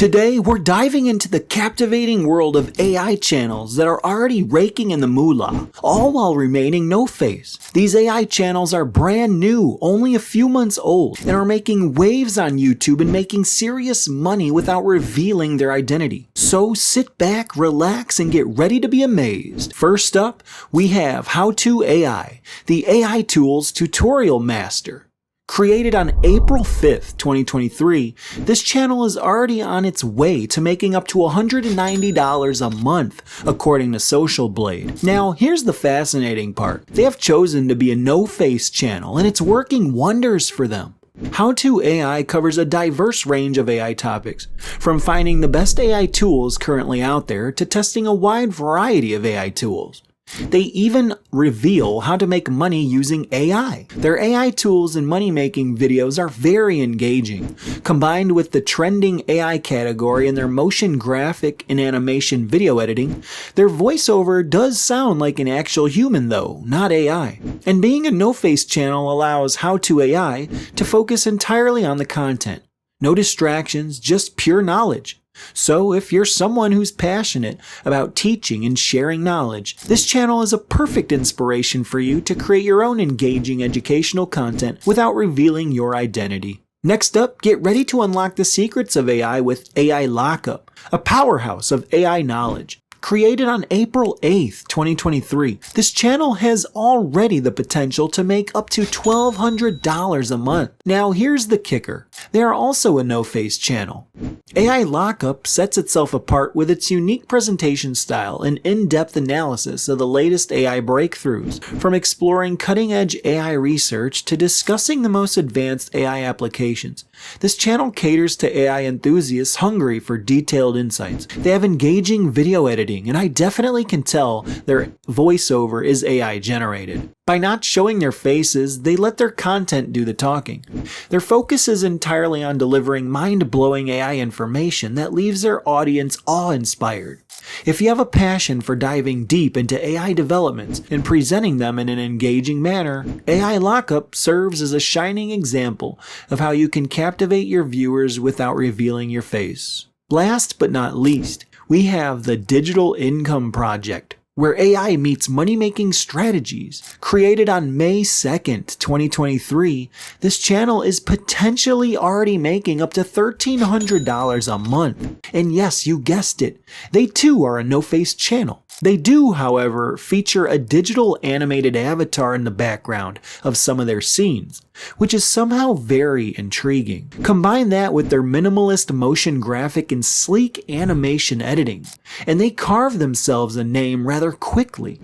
Today, we're diving into the captivating world of AI channels that are already raking in the moolah, all while remaining no-face. These AI channels are brand new, only a few months old, and are making waves on YouTube and making serious money without revealing their identity. So sit back, relax, and get ready to be amazed. First up, we have How To AI, the AI Tools Tutorial Master. Created on April 5th, 2023, this channel is already on its way to making up to $190 a month, according to Social Blade. Now, here's the fascinating part. They have chosen to be a no-face channel, and it's working wonders for them. How To AI covers a diverse range of AI topics, from finding the best AI tools currently out there to testing a wide variety of AI tools. They even reveal how to make money using AI. Their AI tools and money-making videos are very engaging. Combined with the trending AI category in their motion graphic and animation video editing, their voiceover does sound like an actual human though, not AI. And being a no-face channel allows How To AI to focus entirely on the content. No distractions, just pure knowledge. So if you're someone who's passionate about teaching and sharing knowledge, this channel is a perfect inspiration for you to create your own engaging educational content without revealing your identity. Next up, get ready to unlock the secrets of AI with AI Lockup, a powerhouse of AI knowledge. Created on April 8th, 2023, this channel has already the potential to make up to $1,200 a month. Now here's the kicker. They are also a no-face channel. AI Lockup sets itself apart with its unique presentation style and in-depth analysis of the latest AI breakthroughs, from exploring cutting-edge AI research to discussing the most advanced AI applications. This channel caters to AI enthusiasts hungry for detailed insights. They have engaging video editing, and I definitely can tell their voiceover is AI generated. By not showing their faces, they let their content do the talking. Their focus is entirely on delivering mind-blowing AI information that leaves their audience awe-inspired. If you have a passion for diving deep into AI developments and presenting them in an engaging manner, AI Lockup serves as a shining example of how you can captivate your viewers without revealing your face. Last but not least, we have the Digital Income Project, where AI meets money-making strategies. Created on May 2nd, 2023, this channel is potentially already making up to $1,300 a month. And yes, you guessed it, they too are a no-face channel. They do, however, feature a digital animated avatar in the background of some of their scenes, which is somehow very intriguing. Combine that with their minimalist motion graphic and sleek animation editing, and they carve themselves a name rather quickly.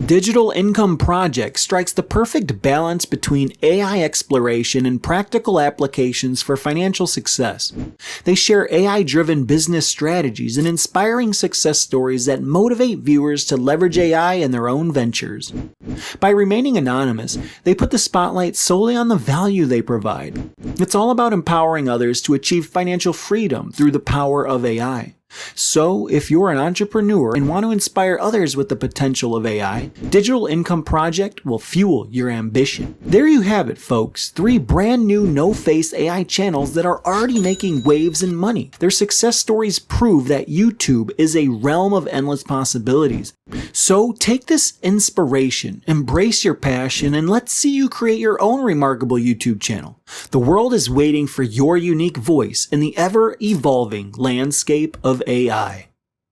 Digital Income Project strikes the perfect balance between AI exploration and practical applications for financial success. They share AI-driven business strategies and inspiring success stories that motivate viewers to leverage AI in their own ventures. By remaining anonymous, they put the spotlight solely on the value they provide. It's all about empowering others to achieve financial freedom through the power of AI. So, if you're an entrepreneur and want to inspire others with the potential of AI, Digital Income Project will fuel your ambition. There you have it, folks. 3 brand new no-face AI channels that are already making waves and money. Their success stories prove that YouTube is a realm of endless possibilities. So, take this inspiration, embrace your passion, and let's see you create your own remarkable YouTube channel. The world is waiting for your unique voice in the ever-evolving landscape of AI.